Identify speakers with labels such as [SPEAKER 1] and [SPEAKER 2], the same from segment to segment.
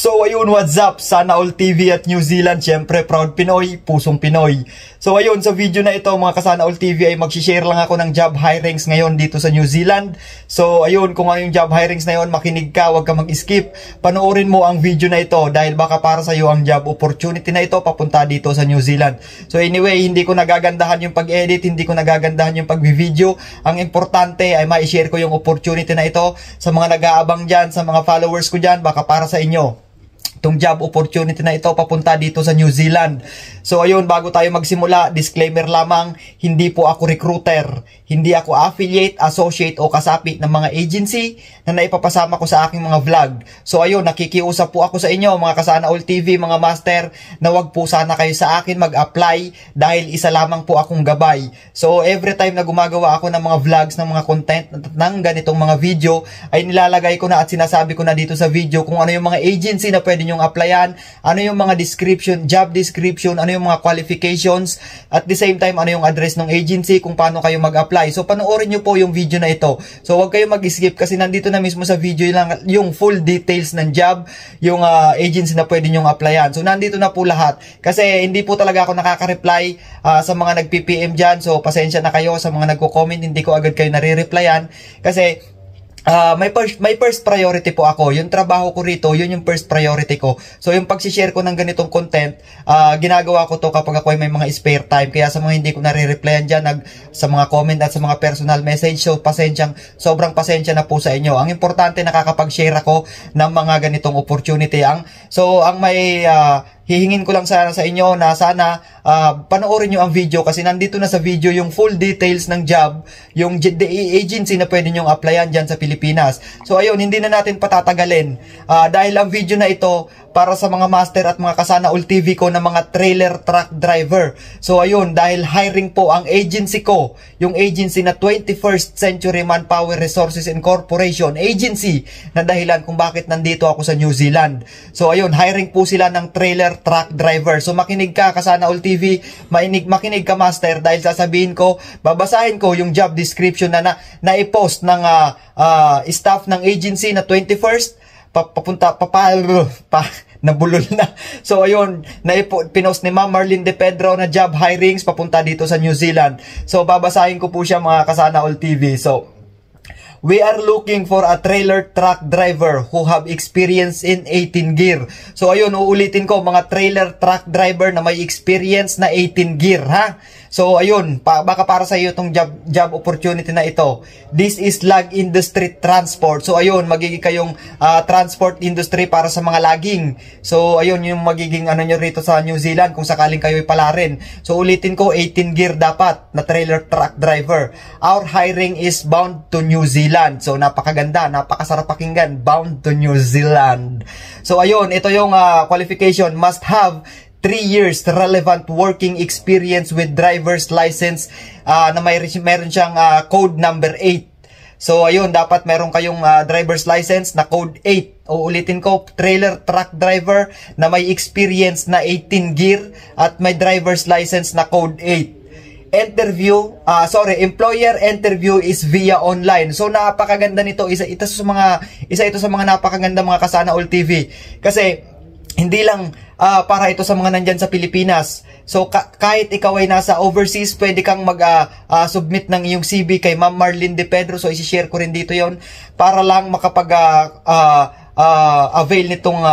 [SPEAKER 1] So ayun, what's up? Sana All TV at New Zealand, syempre proud Pinoy, pusong Pinoy. So ayun, sa video na ito mga kasana All TV ay mag-share lang ako ng job hirings ngayon dito sa New Zealand. So ayun, kung ano yung job hirings na yun, makinig ka, wag ka mag-skip. Panoorin mo ang video na ito dahil baka para sa iyo ang job opportunity na ito papunta dito sa New Zealand. So anyway, hindi ko nagagandahan yung pag-edit, hindi ko nagagandahan yung pag-video. Ang importante ay ma-share ko yung opportunity na ito sa mga nag-aabang dyan, sa mga followers ko dyan, baka para sa inyo itong job opportunity na ito papunta dito sa New Zealand. So ayun, bago tayo magsimula, disclaimer lamang, hindi po ako recruiter, hindi ako affiliate, associate o kasapi ng mga agency na naipapasama ko sa aking mga vlog. So ayun, nakikiusap po ako sa inyo mga kasana All TV, mga master, na wag po sana kayo sa akin mag-apply dahil isa lamang po akong gabay. So every time na gumagawa ako ng mga vlogs, ng mga content ng ganitong mga video, ay nilalagay ko na at sinasabi ko na dito sa video kung ano yung mga agency na pwede nyong applyan, ano yung mga description, job description, ano yung mga qualifications, at the same time ano yung address ng agency, kung paano kayo mag-apply. So panoorin nyo po yung video na ito. So huwag kayo mag-skip kasi nandito na mismo sa video lang yung full details ng job, yung agency na pwede nyong applyan. So nandito na po lahat. Kasi hindi po talaga ako nakaka-reply sa mga nag-PPM dyan. So pasensya na kayo sa mga nagko-comment, hindi ko agad kayo nare-replyan kasi may first priority po ako. Yung trabaho ko rito, yun yung first priority ko. So yung pagsishare ko ng ganitong content, ginagawa ko to kapag ako ay may mga spare time. Kaya sa mga hindi ko nare-replyan dyan, sa mga comment at sa mga personal message, so sobrang pasensya na po sa inyo. Ang importante, nakakapag-share ako ng mga ganitong opportunity. Ang may hihingin ko lang sana sa inyo na sana panoorin nyo ang video kasi nandito na sa video yung full details ng job, yung agency na pwede nyong applyan dyan sa Pilipinas. So ayun, hindi na natin patatagalin dahil ang video na ito para sa mga master at mga kasana All TV ko na mga trailer truck driver. So ayun, dahil hiring po ang agency ko, yung agency na 21st Century Manpower Resources Incorporation, agency na dahilan kung bakit nandito ako sa New Zealand. So ayun, hiring po sila ng trailer truck driver. So makinig ka kasana All TV, makinig ka master dahil sasabihin ko, babasahin ko yung job description na i-post ng staff ng agency na 21st nabulol na. So ayun, pinost ni Ma'am Marlene De Pedro na job hirings papunta dito sa New Zealand. So babasahin ko po siya mga kasana All TV. So we are looking for a trailer truck driver who have experience in 18 gear. So ayun, uulitin ko, mga trailer truck driver na may experience na 18 gear, ha? So ayun, baka para sa iyo itong job opportunity na ito. This is log industry transport. So ayun, magiging kayong transport industry para sa mga logging. So ayun, yung magiging ano nyo rito sa New Zealand kung sakaling kayo ipalarin. So ulitin ko, 18 gear dapat na trailer truck driver. Our hiring is bound to New Zealand. So napakaganda, napakasarap pakinggan, bound to New Zealand. So ayun, ito yung qualification, must have 3 years relevant working experience with driver's license na meron siyang code number 8. So ayun, dapat meron kayong driver's license na code 8. Uulitin ko, trailer truck driver na may experience na 18 gear at may driver's license na code 8. Employer interview is via online. So napakaganda nito, isa ito sa mga napakaganda mga kasana All TV. Kasi hindi lang para ito sa mga nandyan sa Pilipinas. So kahit ikaw ay nasa overseas, pwede kang mag-submit ng iyong CV kay Ma'am Marlene De Pedro. So isi-share ko rin dito yon para lang makapag avail nitong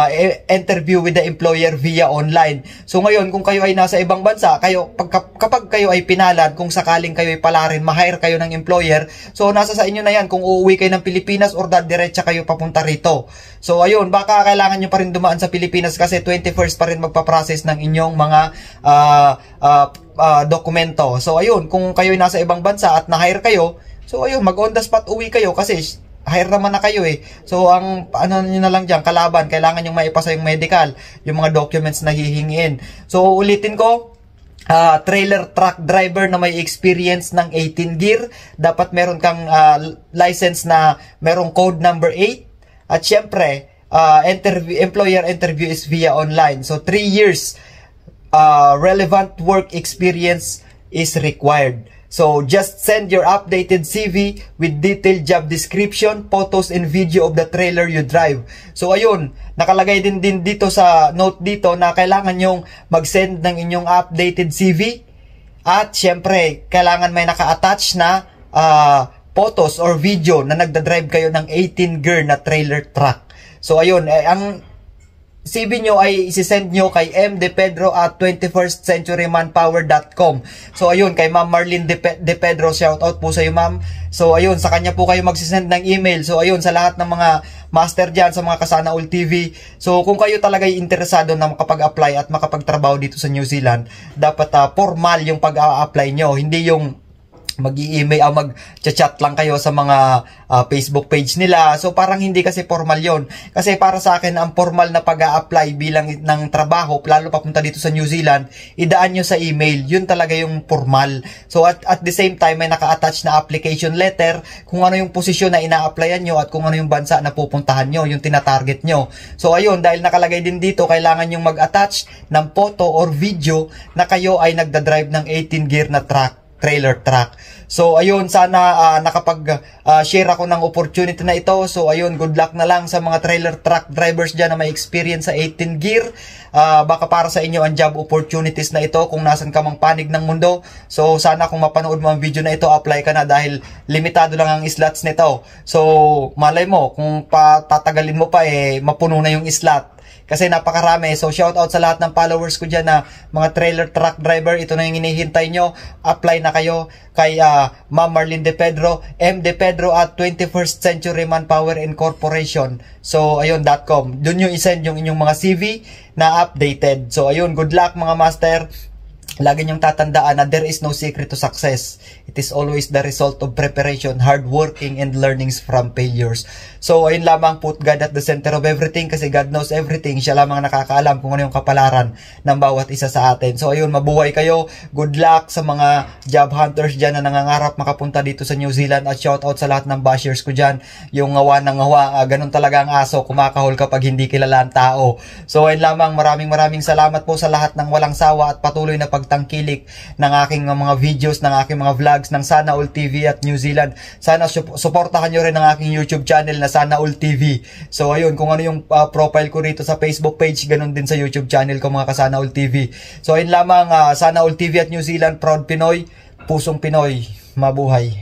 [SPEAKER 1] interview with the employer via online. So ngayon, kung kayo ay nasa ibang bansa, kapag kayo ay pinalad, kung sakaling kayo ay palarin, ma-hire kayo ng employer, so nasa sa inyo na yan kung uuwi kayo ng Pilipinas or diretsa kayo papunta rito. So ayun, baka kailangan nyo pa rin dumaan sa Pilipinas kasi 21st pa rin magpa-process ng inyong mga dokumento. So ayun, kung kayo ay nasa ibang bansa at na-hire kayo, so ayun, mag on the spot uwi kayo kasi hire naman na kayo eh. So ang ano niyo na lang diyan, kalaban, kailangan yung maipasa yung medical, yung mga documents na hihingiin. So ulitin ko, trailer truck driver na may experience ng 18 gear, dapat meron kang license na merong code number 8 at syempre employer interview is via online. So 3 years relevant work experience is required. So just send your updated CV with detailed job description, photos and video of the trailer you drive. So ayun, nakalagay din dito sa note dito na kailangan yung mag-send ng inyong updated CV at syempre kailangan may naka-attach na photos or video na nagda-drive kayo ng 18-gear na trailer truck. So ayun, ang CV nyo ay isisend nyo kay mdepedro@21stcenturymanpower.com. So ayun, kay Ma'am Marlene De Pedro, shoutout po sa iyo ma'am. So ayun, sa kanya po kayo magsisend ng email. So ayun, sa lahat ng mga master dyan, sa mga Kasana All TV. So kung kayo talaga ay interesado na makapag-apply at makapagtrabaho dito sa New Zealand, dapat formal yung pag-a-apply nyo. Hindi yung mag-i-email o mag-chat lang kayo sa mga Facebook page nila. So parang hindi kasi formal yon. Kasi para sa akin, ang formal na pag-a-apply bilang ng trabaho, lalo papunta dito sa New Zealand, idaan nyo sa email. Yun talaga yung formal. So at the same time, may naka-attach na application letter kung ano yung posisyon na ina-applyan nyo at kung ano yung bansa na pupuntahan nyo, yung tinatarget nyo. So ayun, dahil nakalagay din dito, kailangan yung mag-attach ng photo or video na kayo ay nagda-drive ng 18-gear na trailer truck. So ayun, sana nakapag-share ako ng opportunity na ito. So ayun, good luck na lang sa mga trailer truck drivers dyan na may experience sa 18 gear. Baka para sa inyo ang job opportunities na ito kung nasan ka mang panig ng mundo. So sana kung mapanood mo ang video na ito, apply ka na dahil limitado lang ang slots nito. So malay mo, kung patatagalin mo pa mapuno na yung slot. Kasi napakarami. So shout out sa lahat ng followers ko dyan na mga trailer truck driver. Ito na yung hinihintay nyo. Apply na kayo kay Ma'am Marlene De Pedro, mdepedro@21st Century Manpower Incorporation. So ayun.com. Doon nyo isend yung inyong mga CV na updated. So ayun, good luck mga master. Lagi niyong tatandaan na there is no secret to success. It is always the result of preparation, hard working, and learnings from failures. So, ayun lamang, put God at the center of everything kasi God knows everything. Siya lamang nakakaalam kung ano yung kapalaran ng bawat isa sa atin. So, ayun, mabuhay kayo. Good luck sa mga job hunters dyan na nangangarap makapunta dito sa New Zealand at shout out sa lahat ng bashers ko dyan. Yung ngawa ng ngawa, ganun talaga ang aso, kumakahol kapag hindi kilala ang tao. So, ayun lamang, maraming salamat po sa lahat ng walang sawa at patuloy na pagtangkilik ng aking mga videos, ng aking mga vlogs ng Sana All TV at New Zealand. Sana suportahan nyo rin ang aking YouTube channel na Sana All TV. So ayun, kung ano yung profile ko rito sa Facebook page, ganun din sa YouTube channel ko mga Kasana All TV. So ayun lamang, Sana All TV at New Zealand, proud Pinoy, pusong Pinoy, mabuhay.